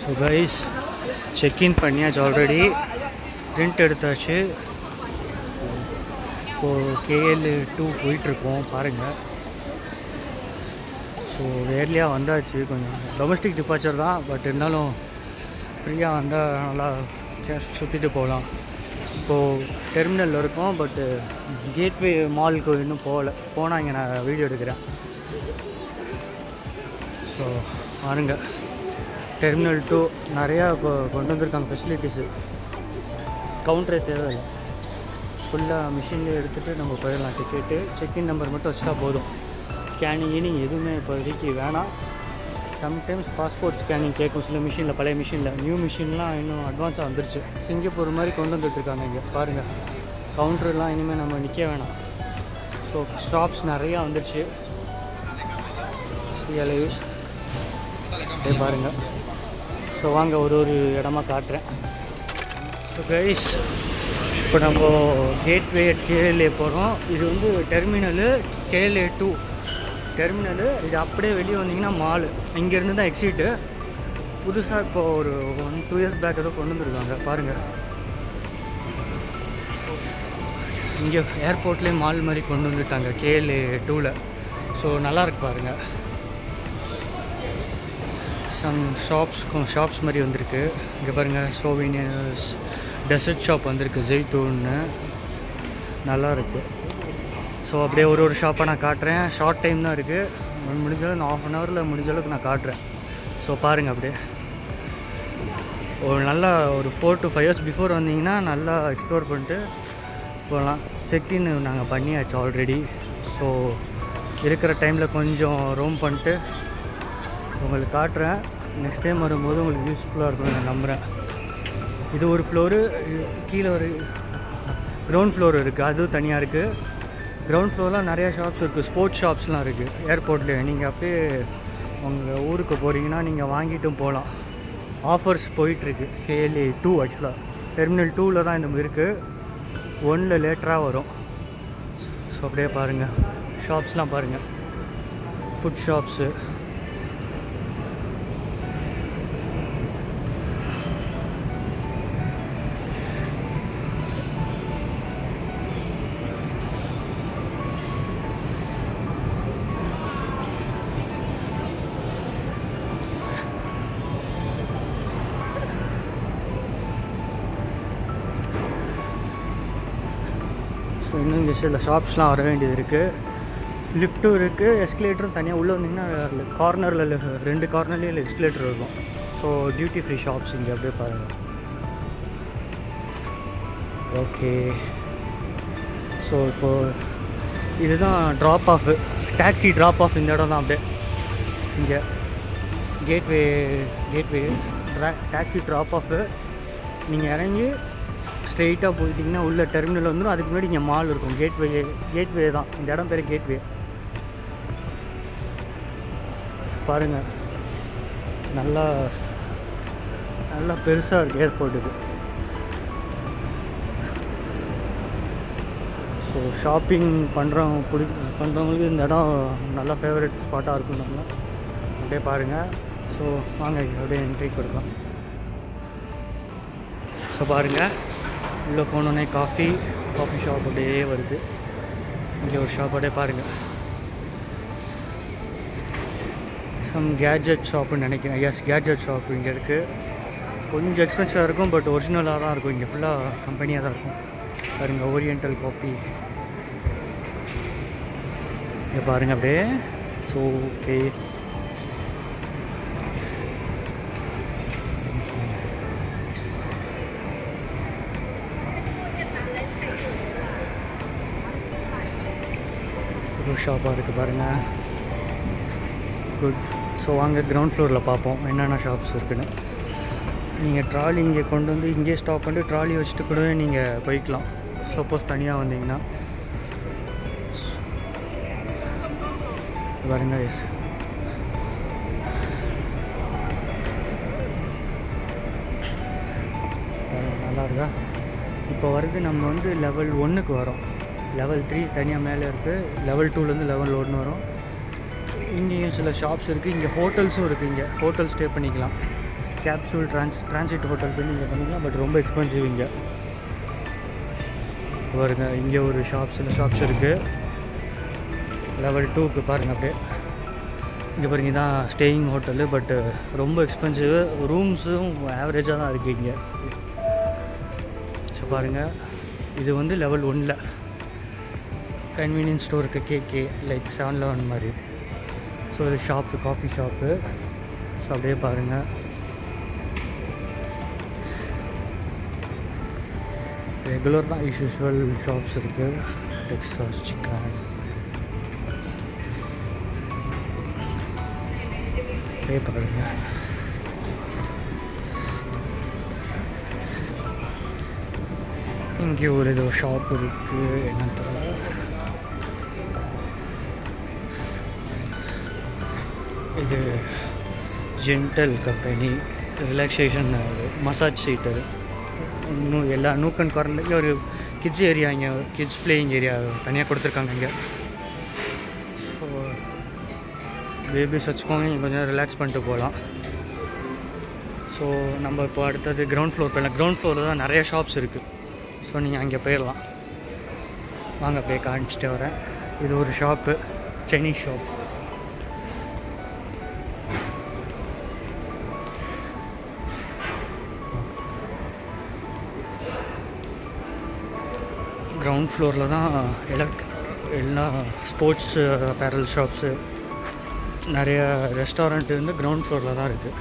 So guys check in பண்ணியாச்சு, already print எடுத்தாச்சு. இப்போது KL2 போயிட்டுருக்கோம் பாருங்கள். ஸோ ஏர்லியாக வந்தாச்சு, கொஞ்சம் டொமஸ்டிக் டிபார்ச்சர் தான், பட் இருந்தாலும் ஃப்ரீயாக வந்தால் நல்லா சுற்றிட்டு போகலாம். இப்போது டெர்மினலில் இருக்கோம், பட்டு கேட்வே மாலுக்கு இன்னும் போனால் இங்கே நான் வீடியோ எடுக்கிறேன். ஸோ பாருங்க, டெர்மினல் 2 நிறையா கொண்டு வந்திருக்காங்க ஃபெசிலிட்டிஸு. கவுண்டரே தேவையில்லை, ஃபுல்லாக மிஷின்லேயே எடுத்துகிட்டு நம்ம போயிடலாம். டிக்கெட்டு செக்இன் நம்பர் மட்டும் வச்சுட்டா போதும். ஸ்கேனிங் எதுவுமே இப்போதைக்கு வேணாம். சம்டைம்ஸ் பாஸ்போர்ட் ஸ்கேனிங் கேட்கும் சில மிஷினில், பழைய மிஷினில். நியூ மிஷின்லாம் இன்னும் அட்வான்ஸாக வந்துருச்சு. சிங்கப்பூர் மாதிரி கொண்டு வந்துட்டுருக்காங்க இங்கே பாருங்கள். கவுண்டர்லாம் இனிமேல் நம்ம நிற்க வேணாம். ஸோ ஷாப்ஸ் நிறையா வந்துருச்சு. அப்படியே பாருங்கள். ஸோ வாங்க ஒரு இடமா காட்டுறேன். ஸோ கைஸ், இப்போ நம்ம கேட்வே KLA போகிறோம். இது வந்து டெர்மினலு KLA2 டெர்மினலு. இது அப்படியே வெளியே வந்தீங்கன்னா மாலு. இங்கேருந்து தான் எக்ஸிட்டு. புதுசாக இப்போ ஒரு 1-2 இயர்ஸ் பேக் ஏதோ கொண்டு வந்துருக்காங்க பாருங்கள். இங்கே ஏர்போர்ட்லேயே மால் மாதிரி கொண்டு வந்துட்டாங்க KLA2ல். ஸோ நல்லாயிருக்கு பாருங்கள். சம் ஷாப்ஸ் மாதிரி வந்திருக்கு. இங்கே பாருங்கள், சோவினியர்ஸ், டெசர்ட் ஷாப் வந்திருக்கு, ஜெய்தூன்னு நல்லாயிருக்கு. ஸோ அப்படியே ஒரு ஷாப்பை நான் காட்டுறேன். ஷார்ட் டைம் தான் இருக்குது, முடிஞ்சாலும் நான் 1/2 ஹவரில் முடிஞ்ச அளவுக்கு நான் காட்டுறேன். ஸோ பாருங்கள், அப்படியே நல்லா ஒரு 4 to 5 இயர்ஸ் பிஃபோர் வந்தீங்கன்னா நல்லா எக்ஸ்ப்ளோர் பண்ணிட்டு போகலாம். செக்இன் நாங்கள் பண்ணியாச்சு ஆல்ரெடி. ஸோ இருக்கிற டைமில் கொஞ்சம் ரூம் பண்ணிட்டு உங்களுக்கு காட்டுறேன். நெக்ஸ்ட் டைம் வரும்போது உங்களுக்கு யூஸ்ஃபுல்லாக இருக்கும்னு நான் நம்புகிறேன். இது ஒரு ஃப்ளோரு, கீழே ஒரு கிரவுண்ட் ஃப்ளோர் இருக்குது, அதுவும் தனியாக இருக்குது. கிரவுண்ட் ஃப்ளோரில் நிறையா ஷாப்ஸ் இருக்குது, ஸ்போர்ட்ஸ் ஷாப்ஸ்லாம் இருக்குது ஏர்போர்ட்லேயே. நீங்கள் அப்படியே உங்கள் ஊருக்கு போகிறீங்கன்னா நீங்கள் வாங்கிட்டும் போகலாம். ஆஃபர்ஸ் போயிட்டுருக்கு KLA2. ஆக்சுவலாக டெர்மினல் 2ல் தான் இந்த இருக்குது, 1ல் லேட்டராக வரும். ஸோ அப்படியே பாருங்கள், ஷாப்ஸ்லாம் பாருங்கள், ஃபுட் ஷாப்ஸு. ஸோ இன்னும் இங்கே சில ஷாப்ஸ்லாம் வர வேண்டியது இருக்குது. லிஃப்ட்டும் இருக்குது, எஸ்கலேட்டரும் தனியாக. உள்ளே வந்திங்கன்னா கார்னரில் 2 கார்னர்லேயும் எஸ்கலேட்டர் இருக்கும். ஸோ டியூட்டி ஃப்ரீ ஷாப்ஸ் இங்கே அப்படியே பாருங்கள். ஓகே, ஸோ இப்போது இதுதான் drop off, taxi drop off. இந்த இடம் தான் அப்படியே இங்கே கேட்வே டாக்ஸி ட்ராப் ஆஃபு. நீங்கள் இறங்கி ஸ்ட்ரெயிட்டாக போயிட்டிங்கன்னா உள்ள டெர்மினல் வந்துடும். அதுக்கு முன்னாடி இங்கே மால் இருக்கும். கேட்வே தான் இந்த இடம் பேர், கேட்வே. பாருங்கள், நல்லா பெருசாக இருக்குது ஏர்போர்ட் இது. ஸோ ஷாப்பிங் பண்ணுறவங்களுக்கு இந்த இடம் நல்லா ஃபேவரட் ஸ்பாட்டாக இருக்குன்னு அப்படியே பாருங்கள். ஸோ வாங்க அப்படியே என்ட்ரி கொடுக்கலாம். ஸோ பாருங்கள், உள்ளே போனோன்னே காஃபி ஷாப் அப்படியே வருது. இங்கே ஒரு ஷாப் அப்படியே பாருங்கள், சம் கேட்ஜெட் ஷாப்புன்னு நினைக்கிறேன். எஸ், கேட்ஜெட் ஷாப் இங்கே இருக்குது. கொஞ்சம் எக்ஸ்பென்சிவாக இருக்கும், பட் ஒரிஜினலாக தான் இருக்கும். இங்கே ஃபுல்லாக கம்பெனியாக தான் இருக்கும். பாருங்கள், ஓரியண்டல் காஃபி இங்கே பாருங்கள் அப்படியே. ஸோ ஓகே, ஷாப்பாக இருக்குது பாருங்கள். குட். ஸோ வாங்க கிரவுண்ட் ஃப்ளோரில் பார்ப்போம் என்னென்ன ஷாப்ஸ் இருக்குன்னு. நீங்கள் ட்ராலி இங்கே கொண்டு வந்து இங்கே ஸ்டாப் பண்ணிட்டு ட்ராலி வச்சுட்டு கூட நீங்கள் போய்க்கலாம், சப்போஸ் தனியாக வந்தீங்கன்னா. பாருங்க, எஸ், நல்லா இருக்கா. இப்போ வருது, நம்ம வந்து லெவல் 1க்கு வரோம். லெவல் 3 தனியாக மேலே இருக்குது. லெவல் 2லேருந்து லெவல் 1 வரும். இங்கேயும் சில ஷாப்ஸ் இருக்குது. இங்கே ஹோட்டல்ஸும் இருக்குது. இங்கே ஹோட்டல் ஸ்டே பண்ணிக்கலாம். கேப்சூல் டிரான்சிட் ஹோட்டலுக்கு நீங்கள் பண்ணிக்கலாம். பட் ரொம்ப எக்ஸ்பென்சிவ் இங்கே பாருங்க. இங்கே ஒரு சில ஷாப்ஸ் இருக்குது. லெவல் 2க்கு பாருங்கள். அப்படியே இங்கே பாருங்க, இதுதான் ஸ்டேயிங் ஹோட்டலு. பட்டு ரொம்ப எக்ஸ்பென்சிவ். ரூம்ஸும் ஆவரேஜாக தான் இருக்குது இங்கே. ஸோ பாருங்கள், இது வந்து லெவல் 1ல் கன்வீனியன்ஸ் ஸ்டோர் இருக்குது. கேகே லைக் 7-Eleven மாதிரி. ஸோ இது ஷாப்பு, காஃபி ஷாப்பு. ஸோ அப்படியே பாருங்கள், ரெகுலர் தான் யூஸ்வல் ஷாப்ஸ் இருக்குது. டெக்ஸாஸ் சிக்கன் அப்படியே பாருங்கள். இங்கே ஒரு ஏதோ ஷாப் இருக்குது, என்ன தெரியல. இது gentle company, relaxation massage seater. இன்னும் எல்லா நூக் அண்ட் கார்னர்லேயும் ஒரு கிட்ஸ் ஏரியா, இங்கே கிட்ஸ் பிளேயிங் ஏரியா தனியாக கொடுத்துருக்காங்க இங்கே. ஸோ பேபிஸ் வச்சுக்கோங்க, இங்கே கொஞ்சம் ரிலாக்ஸ் பண்ணிட்டு போகலாம். ஸோ நம்ம இப்போ அடுத்தது கிரவுண்ட் ஃப்ளோர் போயிடலாம். கிரவுண்ட் ஃப்ளோரில் தான் நிறைய ஷாப்ஸ் இருக்குது. ஸோ நீங்கள் அங்கே போயிடலாம். வாங்க அப்படியே காமிச்சிட்டே வரேன். இது ஒரு ஷாப்பு, சைனீஸ் ஷாப். கிரவுண்ட் ஃப்ளோரில் தான் எல்லா ஸ்போர்ட்ஸ் அப்பேரல் ஷாப்ஸு, நிறைய ரெஸ்டாரண்ட்டு வந்து கிரவுண்ட் ஃப்ளோரில் தான் இருக்குது.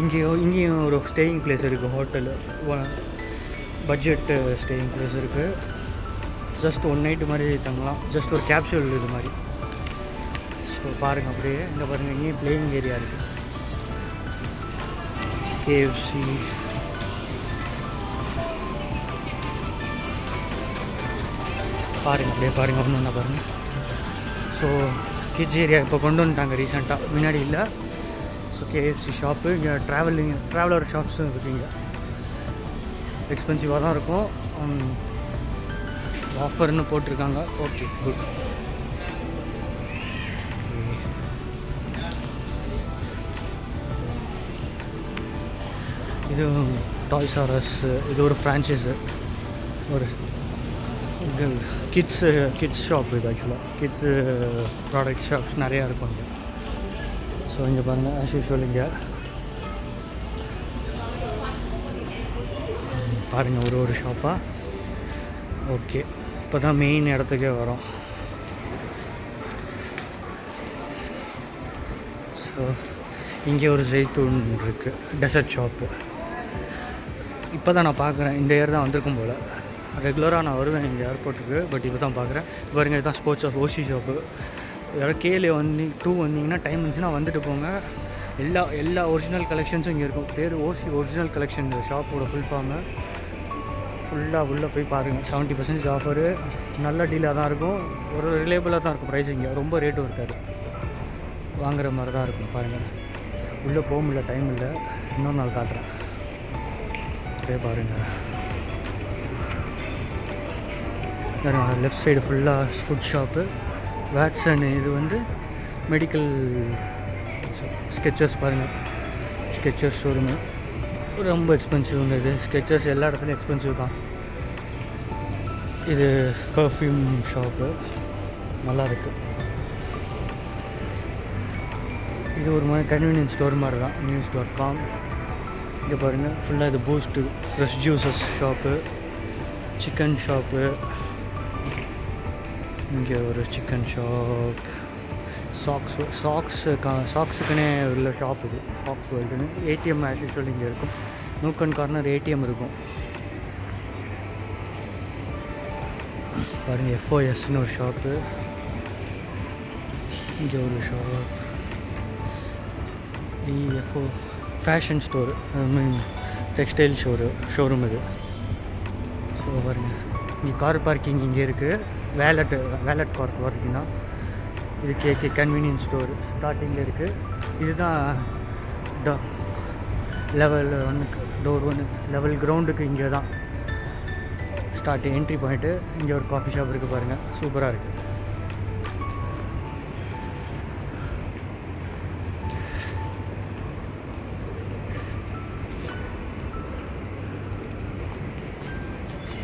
இங்கேயும் ஒரு ஸ்டேயிங் பிளேஸ் இருக்குது, ஹோட்டலு, பட்ஜெட்டு ஸ்டேயிங் பிளேஸ் இருக்குது. ஜஸ்ட் 1 நைட்டு மாதிரி தங்கலாம், ஜஸ்ட் ஒரு கேப்சூல் இது மாதிரி. ஸோ பாருங்கள், அப்படியே இங்கே பாருங்கள், இங்கேயும் பிளேயிங் ஏரியா இருக்குது. கேஎஃப்சி, பாருங்கள், அப்படியே பாருங்கள், ஒன்று ஒன்றா பாருங்கள். ஸோ கிட்ஸ் ஏரியா இப்போ கொண்டு வந்துட்டாங்க ரீசெண்டாக, முன்னாடி இல்லை. So KFC shop. இங்கே ட்ராவலர் ஷாப்ஸும் இருக்குது. இங்கே எக்ஸ்பென்சிவாக தான் இருக்கும், ஆஃபர்னு போட்டிருக்காங்க. Okay, good. இது டாய்ஸ் ஆர் அஸ், இது ஒரு ஃப்ரான்ச்சைஸு, ஒரு இது கிட்ஸ் ஷாப். இது ஆக்சுவலாக கிட்ஸு ப்ராடக்ட் ஷாப்ஸ் நிறையா இருக்கும் இங்கே. ஸோ இங்கே பாருங்கள், ஆஸ் யூஸ்வல் இங்கே பாருங்கள், ஒரு ஷாப்பாக. ஓகே, இப்போ தான் மெயின் இடத்துக்கே வரோம். ஸோ இங்கே ஒரு ஜெய்தூன் இருக்குது, டெசர்ட் ஷாப்பு. இப்போ தான் நான் பார்க்குறேன், இந்த இயர் தான் வந்திருக்கும் போல். ரெகுலராக நான் வருவேன் இங்கே ஏர்போர்ட்டுக்கு, பட் இப்போ தான் பார்க்குறேன். பாருங்கள், இதுதான் ஸ்போர்ட்ஸ் ஷாப், ஓசி ஷாப்பு. யாராவது கேலே 2 வந்தீங்கன்னா டைம் இருந்துச்சுன்னா வந்துட்டு போங்க. எல்லா ஒரிஜினல் கலெக்ஷன்ஸும் இங்கே இருக்கும். பேர் ஓசி ஒரிஜினல் கலெக்ஷன். இந்த ஷாப்போட ஃபுல் ஃபார்மு ஃபுல்லாக உள்ளே போய் பாருங்கள். 70% ஆஃபரு, நல்ல டீலாக தான் இருக்கும். ஒரு ரிலேபிளாக தான் இருக்கும் ப்ரைஸ். இங்கே ரொம்ப ரேட்டும் இருக்காது, வாங்குகிற மாதிரி தான் இருக்கும். பாருங்கள், உள்ளே போக முடியல, டைம் இல்லை, இன்னொரு நாள் காட்டுறேன். அப்படியே பாருங்கள். லெஃப்ட் சைடு ஃபுல்லாக ஃபுட் ஷாப்பு, வேக்ஸன். இது வந்து மெடிக்கல் ஸ்கெச்சர்ஸ். பாருங்கள், ஸ்கெச்சர்ஸ் ஷோரூமு ரொம்ப எக்ஸ்பென்சிவ்ங்க. இது ஸ்கெச்சர்ஸ் எல்லா இடத்துலையும் எக்ஸ்பென்சிவ் தான். இது பர்ஃப்யூம் ஷாப்பு, நல்லா இருக்குது. இது ஒரு மாதிரி கன்வீனியன்ஸ் ஸ்டோர் மாதிரி தான், news.com. இங்கே பாருங்கள், ஃபுல்லாக இது boost, fresh juices shop, chicken shop. இங்கே ஒரு சிக்கன் ஷாப், சாக்ஸுக்குன்னே உள்ள ஷாப் இது, சாக்ஸ் வேர்ல்டுன்னு. ஏடிஎம் ஆஸ் யூஸ்வல் இங்கே இருக்கும். நூக் அண்ட் கார்னர் ஏடிஎம் இருக்கும். பாருங்கள், எஃப்ஓஎஸ்ன்னு ஒரு ஷாப்பு. இங்கே ஒரு ஷாப், டிஎஃப்ஓ ஃபேஷன் ஸ்டோரு, மீன் டெக்ஸ்டைல் ஷோரூம் இது. ஸோ பாருங்கள், இங்கே கார் பார்க்கிங் இங்கே இருக்குது. வேலட் கார் பார்க்கிங் தான் இது. கேகே கன்வீனியன்ஸ் ஸ்டோர் ஸ்டார்டிங்கில் இருக்குது. இதுதான் லெவல் 1 டோர் 1 லெவல் கிரவுண்டுக்கு இங்கே தான் என்ட்ரி பாயிண்ட்டு. இங்கே ஒரு காஃபி ஷாப் இருக்குது பாருங்கள், சூப்பராக இருக்குது.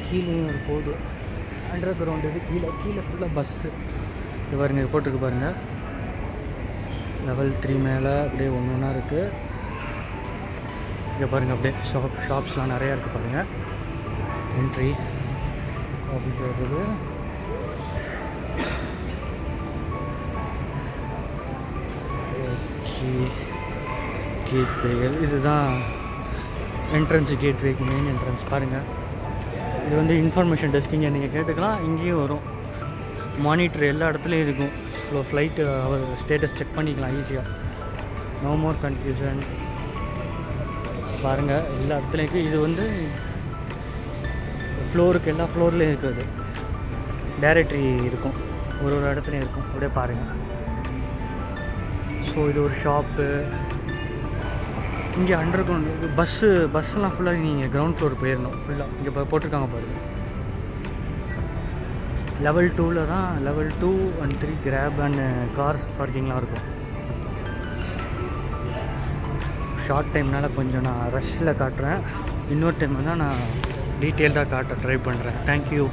கீழேயும் ஒரு போகுது அண்டர் கிரவுண்டு. இது கீழே ஃபுல்லாக பஸ்ஸு. இது பாருங்கள், இது போட்டிருக்கு பாருங்கள். லெவல் 3 மேலே அப்படியே ஒன்று ஒன்றா இருக்குது. இங்கே பாருங்கள், அப்படியே ஷாப்ஸ்லாம் நிறையா இருக்குது பாருங்கள். என்ட்ரி ஆஃபீஸ் இருக்குது. கேட்வே, இதுதான் என்ட்ரன்ஸு. கேட்வேக்கு மெயின் என்ட்ரன்ஸ் பாருங்கள். இது வந்து இன்ஃபர்மேஷன் டெஸ்க். இங்கே நீங்கள் கேட்டுக்கலாம். இங்கேயும் வரும் மானிட்டர், எல்லா இடத்துலையும் இருக்கும். ஸோ ஃப்ளைட்டு ஸ்டேட்டஸ் செக் பண்ணிக்கலாம் ஈஸியாக. No more confusion. பாருங்கள், எல்லா இடத்துலையும் இருக்குது. இது வந்து ஃப்ளோருக்கு, எல்லா ஃப்ளோர்லேயும் இருக்குது. டைரக்டரி இருக்கும், ஒரு இடத்துலையும் இருக்கும். அப்படியே பாருங்கள். ஸோ இது ஒரு ஷாப்பு. இங்கே அண்டர் கிரவுண்டு பஸ்ஸெல்லாம் ஃபுல்லாக நீங்கள் கிரவுண்ட் ஃப்ளோர் போயிடணும் ஃபுல்லாக. இங்கே போட்டிருக்காங்க பாருங்கள். லெவல் 2ல் தான், level 2 and 3 grab and cars பார்க்கிங்லாம் இருக்கும். ஷார்ட் டைம்னால் கொஞ்சம் நான் ரஷ்ஷில் காட்டுறேன். இன்னொரு டைம் தான் நான் டீட்டெயில்டாக காட்ட ட்ரை பண்ணுறேன். தேங்க்யூ.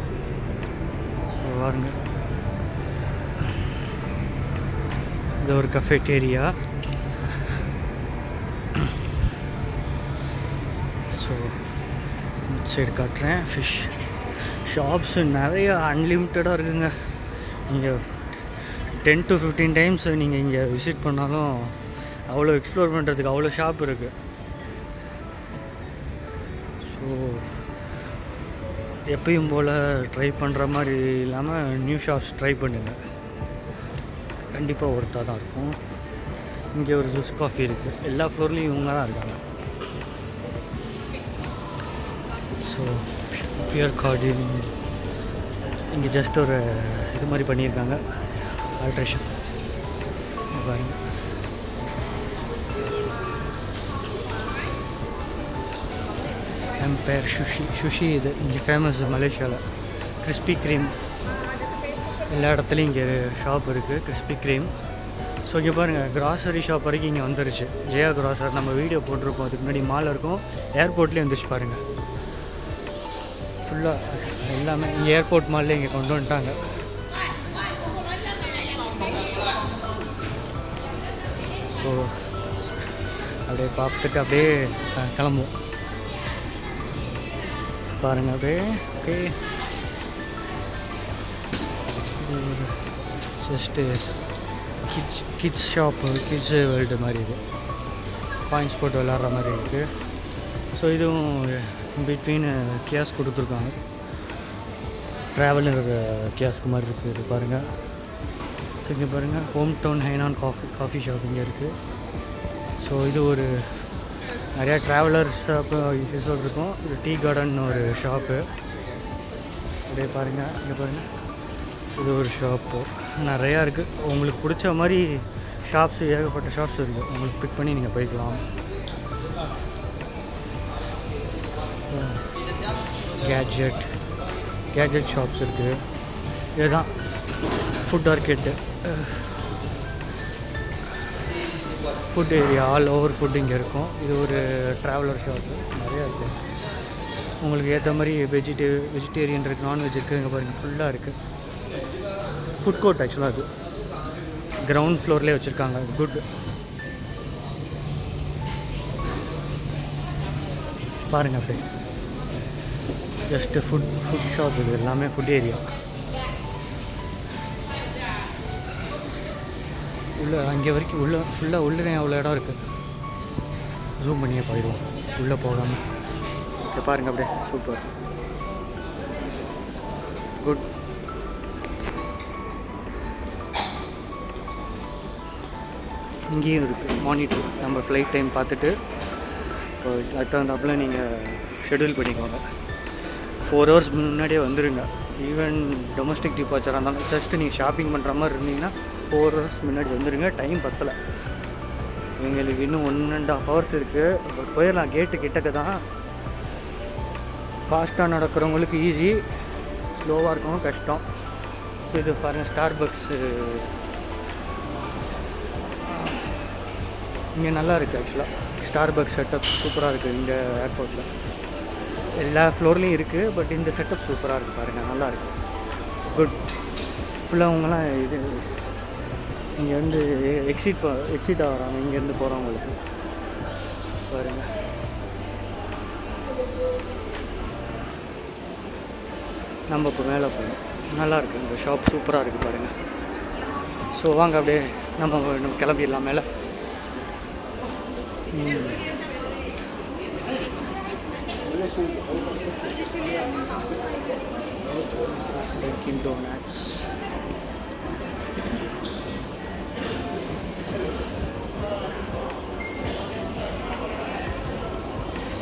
பாருங்க, இது ஒரு கஃபேட்டேரியா. ஸோ சைடு காட்டுறேன். ஃபிஷ் ஷாப்ஸு நிறைய அன்லிமிட்டடாக இருக்குங்க. நீங்கள் 10 to 15 டைம்ஸ் நீங்கள் இங்கே விசிட் பண்ணாலும் அவ்வளோ எக்ஸ்ப்ளோர் பண்ணுறதுக்கு அவ்வளோ ஷாப் இருக்குது. ஸோ எப்பயும் போல் ட்ரை பண்ணுற மாதிரி இல்லாமல் நியூ ஷாப்ஸ் ட்ரை பண்ணுங்கள். கண்டிப்பாக ஒருத்தாக தான் இருக்கும். இங்கே ஒரு ஜூஸ் காஃபி இருக்குது. எல்லா ஃப்ளோர்லேயும் இவங்க தான் இருக்காங்க. ஸோ பியர் கார்டின் இங்கே ஜஸ்ட் ஒரு இது மாதிரி பண்ணியிருக்காங்க, ஆல்ட்ரேஷன் பாருங்கள். எம்பயர் சுஷி இது இங்கே ஃபேமஸ் மலேசியாவில். கிறிஸ்பி க்ரீம் எல்லா இடத்துலையும் இங்கே ஷாப் இருக்குது, கிறிஸ்பி க்ரீம். ஸோ இங்கே பாருங்கள், கிராசரி ஷாப் வரைக்கும் இங்கே வந்துருச்சு. ஜெயா கிராசர் நம்ம வீடியோ போட்டிருக்கோம். அதுக்கு முன்னாடி மால் இருக்கும், ஏர்போர்ட்லேயே வந்துச்சு பாருங்கள். ஃபுல்லாக எல்லாமே இங்கே ஏர்போர்ட் மால்லே இங்கே கொண்டு வந்துட்டாங்க. ஸோ அப்படியே பார்த்துட்டு அப்படியே கிளம்புவோம். பாருங்கள் அப்படியே. Okay, just kids shop, kids world மாதிரி இது. பாயிண்ட்ஸ் போட்டு விளாட்ற மாதிரி இருக்குது. ஸோ இதுவும் பிட்வீன் கியாஸ் கொடுத்துருக்காங்க. ட்ராவலர் கியாஸ்க்கு மாதிரி இருக்குது. இது பாருங்கள். ஸோ இங்கே பாருங்கள், home town Hainan coffee shop இங்கே இருக்குது. ஸோ இது ஒரு நிறையா ட்ராவலர் ஷாப்பு யூஸஸ் இருக்கும். இது டீ கார்டன் ஒரு ஷாப்பு. அப்படியே பாருங்கள், இங்கே பாருங்கள், இது ஒரு ஷாப்பு. நிறையா இருக்குது. உங்களுக்கு பிடிச்ச மாதிரி ஷாப்ஸு, ஏகப்பட்ட ஷாப்ஸ் இருக்குது. உங்களுக்கு பிக் பண்ணி நீங்கள் போய்க்கலாம். கேஜெட் ஷாப்ஸ் இருக்குது. இதுதான் food market, food area. All over food இங்கே இருக்கும். இது ஒரு ட்ராவலர் ஷாப்பு. நிறையா இருக்குது. உங்களுக்கு ஏற்ற மாதிரி வெஜிடேரியன் இருக்குது, நான்வெஜ் இருக்குது. இங்கே பாருங்கள், ஃபுல்லாக இருக்குது. ஃபுட் கோர்ட் ஆக்சுவலாக அது கிரவுண்ட் ஃப்ளோர்லேயே வச்சுருக்காங்க. குட். பாருங்கள் அப்படியே ஜஸ்ட்டு ஃபுட் ஷாப். இது எல்லாமே ஃபுட் ஏரியா. உள்ளே அங்கே வரைக்கும் ஃபுல்லாக உள்ளே அவ்வளோ இடம் இருக்குது. ஜூம் பண்ணியே போயிடுவோம் உள்ளே போகாமல். ஓகே பாருங்கள் அப்படியே, சூப்பர், குட். இங்கேயும் இருக்குது மானிட்டர். நம்ம ஃப்ளைட் டைம் பார்த்துட்டு அதுக்கு தகுந்தாப்பில் நீங்கள் ஷெட்யூல் பண்ணிக்கோங்க. 4 hours முன்னாடியே வந்துடுங்க. ஈவன் டொமஸ்டிக் டிபார்ச்சராக இருந்தாலும் ஜஸ்ட்டு நீங்கள் ஷாப்பிங் பண்ணுற மாதிரி இருந்தீங்கன்னா 4 hours முன்னாடி வந்துடுங்க. டைம் பத்தலை, எங்களுக்கு இன்னும் 1.5 hours இருக்குது. போயிடலாம். கேட்டு கிட்டக்க தான். ஃபாஸ்ட்டாக நடக்கிறவங்களுக்கு ஈஸி, ஸ்லோவாக இருக்கவங்க கஷ்டம். ஸோ இது பாருங்கள், ஸ்டார்பக்ஸு இங்கே நல்லா இருக்குது. ஆக்சுவலாக ஸ்டார்பக்ஸ் செட்டப் சூப்பராக இருக்குது இங்கே ஏர்போர்ட்டில். எல்லா ஃப்ளோர்லேயும் இருக்குது. பட் இந்த செட்டப் சூப்பராக இருக்குது பாருங்கள், நல்லாயிருக்கு. குட். ஃபுல்லாக அவங்களாம் இது இங்கேருந்து எக்ஸிட்டாக வராங்க, இங்கேருந்து போகிறவங்களுக்கு பாருங்கள். நம்ம இப்போ மேலே போகணும். நல்லாயிருக்கு இந்த ஷாப், சூப்பராக இருக்குது பாருங்கள். ஸோ வாங்க அப்படியே நம்ம கிளம்பிடலாம் மேலே. Dunkin' Donuts.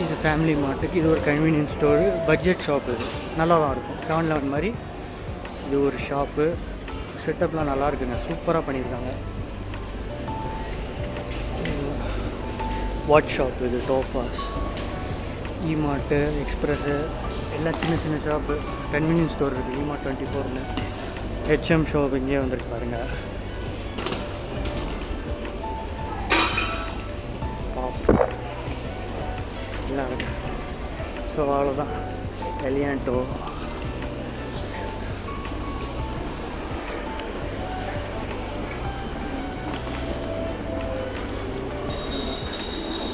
இது ஃபேமிலி மார்ட்டுக்கு, இது ஒரு கன்வீனியன்ஸ் ஸ்டோரு, பட்ஜெட் ஷாப். இது நல்லா தான் இருக்கும். 7-Eleven மாதிரி இது ஒரு ஷாப்பு. செட்டப்லாம் நல்லா இருக்குங்க, சூப்பராக பண்ணியிருக்காங்க. வாட்ச் ஷாப் இது, டோபாஸ், இமார்ட்டு, எக்ஸ்பிரஸ்ஸு, எல்லாம் சின்ன சின்ன ஷாப்பு. கன்வீனியன்ஸ் ஸ்டோர் இருக்குது இமார்ட் 24ன்னு. HM ஷாப் இங்கே வந்துருக்கு பாருங்கள். எல்லாம் இருக்குது. ஸோ அவ்வளோதான். எலியாண்டோ,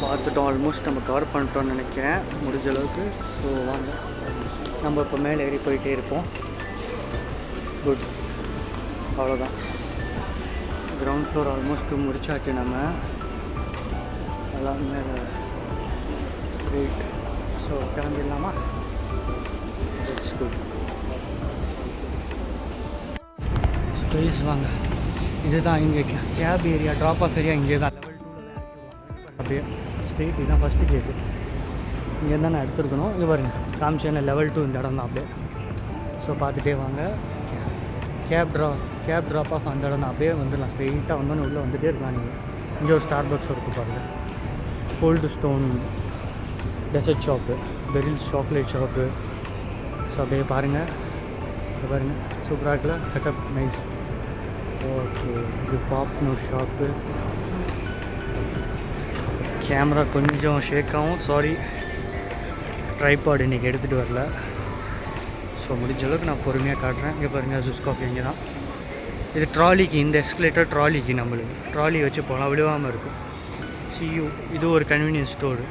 பார்த்துட்டோம். ஆல்மோஸ்ட் நம்ம கவர் பண்ணிட்டோம்னு நினைக்கிறேன், முடிஞ்ச அளவுக்கு. ஸோ வாங்க நம்ம இப்போ மேலே ஏறி போயிட்டே இருப்போம். குட். அவ்வளோதான், கிரவுண்ட் ஃப்ளோர் ஆல்மோஸ்ட் முடிச்சாச்சு. நம்ம எல்லாம் மேலே வெயிட். ஸோ கிளம்பிடலாமா? It's good. ஸ்பேஸ் வாங்க. இதுதான் இங்கே cab area, drop off area இங்கே தான். லெவல் 2ல் தான் இறக்கிடுவாங்க. அப்படியே ஸ்ட்ரெயிட், இதுதான் ஃபஸ்ட்டு கேட்டு. இங்கே தான் நான் எடுத்துருக்கணும். இது பாருங்க, காமிச்சேன் லெவல் 2 இந்த இடம் தான் அப்படியே. ஸோ பார்த்துட்டே வாங்க. கேப் ட்ராப் ஆஃப் அந்த இடம் தான். அப்படியே வந்துடலாம், ஸ்ட்ரெயிட்டாக வந்தோன்னு உள்ளே வந்துகிட்டே இருக்கலாம் நீங்கள். இங்கே ஒரு ஸ்டார்பக்ஸ் இருக்குது பாருங்கள். Cold Stone dessert shop, Beryl's chocolate shop. So அப்படியே பாருங்கள், பாருங்கள் சூப்பராக இருக்குல்ல செட்டப், நைஸ். ஓகே, இது பாப்னூர் ஷாப்பு. கேமரா கொஞ்சம் ஷேக் ஆகும், சாரி. ட்ரைபாட் இன்றைக்கி எடுத்துகிட்டு வரல. ஸோ முடிஞ்ச அளவுக்கு நான் பொறுமையாக காட்டுறேன். இங்கே பாருங்கள், ஜூஸ் காஃபி இங்கே தான். இது ட்ராலிக்கு, இந்த எஸ்கலேட்டர் ட்ராலிக்கு, நம்மளுக்கு ட்ராலி வச்சு போகலாம், விழுவாமல் இருக்கும். சியூ, இது ஒரு கன்வீனியன்ஸ் ஸ்டோரு.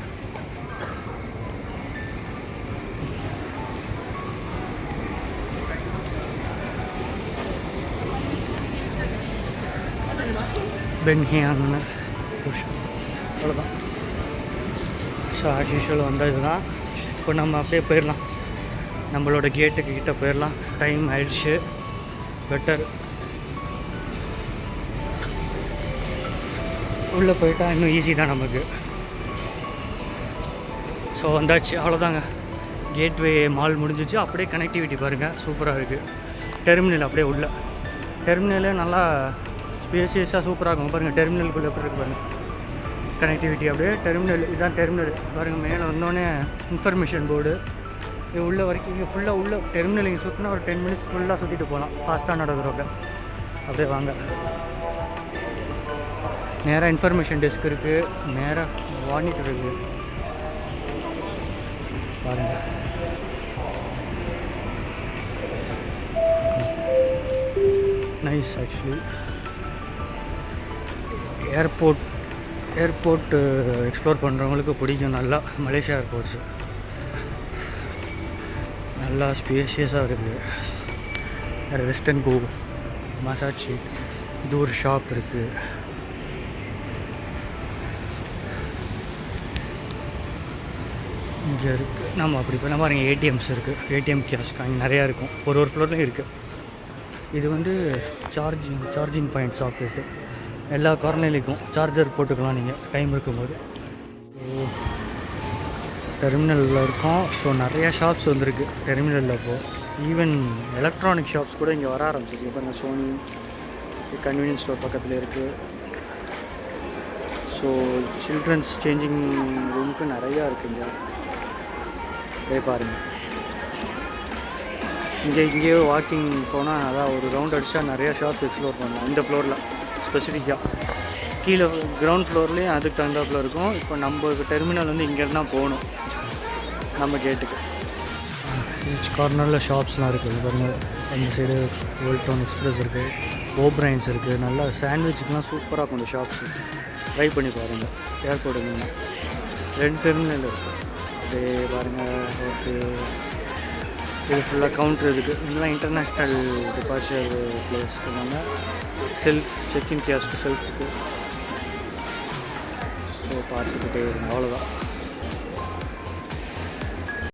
பென்ஹியான்னு அவ்வளோதான். ஸோ ஆஸ் யூஷுவல் வந்தால் இதுதான். இப்போ நம்ம அப்படியே போயிடலாம், நம்மளோட கேட்டுக்கு கிட்டே போயிடலாம். டைம் ஆயிடுச்சு. பெட்டர் உள்ளே போயிட்டா இன்னும் ஈஸி தான் நமக்கு. ஸோ வந்தாச்சு, அவ்வளோதாங்க. கேட்வே மால் முடிஞ்சிச்சு. அப்படியே கனெக்டிவிட்டி பாருங்கள், சூப்பராக இருக்குது. டெர்மினல் அப்படியே உள்ள டெர்மினலே நல்லா ஸ்பேசியஸாக சூப்பராக இருக்கும் பாருங்கள். டெர்மினலுக்குள்ளே எப்படி இருக்கு பாருங்கள், கனெக்டிவிட்டி. அப்படியே டெர்மினல், இதுதான் டெர்மினல் பாருங்கள். மேலே வந்தோடனே இன்ஃபர்மேஷன் போர்டு. இது உள்ள வரைக்கும் இங்கே ஃபுல்லாக உள்ள டெர்மினல் இங்கே சுற்றினா ஒரு 10 மினிட்ஸ் ஃபுல்லாக சுற்றிட்டு போகலாம், ஃபாஸ்ட்டாக நடக்கிறவங்க. அப்படியே வாங்க, நேராக இன்ஃபர்மேஷன் டெஸ்க் இருக்குது, நேராக மானிட்டர் இருக்குது பாருங்கள். நைஸ். ஆக்சுவலி ஏர்போர்ட் எக்ஸ்ப்ளோர் பண்ணுறவங்களுக்கு பிடிக்கும் நல்லா. மலேசியா ஏர்போர்ட்ஸு நல்லா ஸ்பேஷியஸாக இருக்குது. வெஸ்டர்ன் கோ, மசாச்சி, இது ஒரு ஷாப் இருக்குது. இங்கே இருக்குது. நம்ம அப்படி போனால் பாருங்க, ஏடிஎம்ஸ் இருக்குது, ஏடிஎம் கியாஸ்க் அங்கே நிறையா இருக்கும், ஒரு ஃப்ளோர்லேயும் இருக்குது. இது வந்து சார்ஜிங் பாயிண்ட் ஷாப் இருக்குது. எல்லா கார்னர்லேயும் சார்ஜர் போட்டுக்கலாம் நீங்கள் டைம் இருக்கும்போது. ஸோ டெர்மினலில் இருக்கும். ஸோ நிறையா ஷாப்ஸ் வந்துருக்கு டெர்மினலில். இப்போது ஈவன் எலக்ட்ரானிக் ஷாப்ஸ் கூட இங்கே வர ஆரம்பிச்சிருக்கு. இப்போ நான் சோனி கன்வீனியன்ஸ் ஸ்டோர் பக்கத்தில் இருக்குது. ஸோ சில்ட்ரன்ஸ் சேஞ்சிங் ரூமுக்கு நிறையா இருக்குங்க. அதே பாருங்கள், இங்கேயோ வாக்கிங் போனால் அதான் ஒரு ரவுண்ட் அடித்தா நிறையா ஷாப்ஸ் எக்ஸ்ப்ளோர் பண்ணலாம். இந்த ஃப்ளோரில் ஸ்பெசிஃபிக்காக கீழே கிரவுண்ட் ஃப்ளோர்லேயும் அதுக்கு தகுந்தாப்பில் இருக்கும். இப்போ நம்ம டெர்மினல் வந்து இங்கேருந்து தான் போகணும் நம்ம கேட்டுக்கு. ஈச் கார்னரில் ஷாப்ஸ்லாம் இருக்குது பாருங்கள். அந்த சைடு ஓல்ட் டவுன் எக்ஸ்பிரஸ் இருக்குது, ஓப்ரைன்ஸ் இருக்குது. நல்லா சாண்ட்விச்சுக்கெலாம் சூப்பராக இருக்கும் இந்த ஷாப்ஸு. ட்ரை பண்ணி பாருங்கள். ஏர்போர்ட் இருந்தீங்கன்னா 2 டெர்மினல் இருக்குது. அப்படியே பாருங்கள். ஓகே, இது ஃபுல்லாக கவுண்ட்ரு இருக்குது. இதெல்லாம் international departure place. Self check in கியாஸ்க்கு செல்ஃப்க்கு. ஸோ பார்த்துக்கிட்டே இருங்க. அவ்வளோதான்.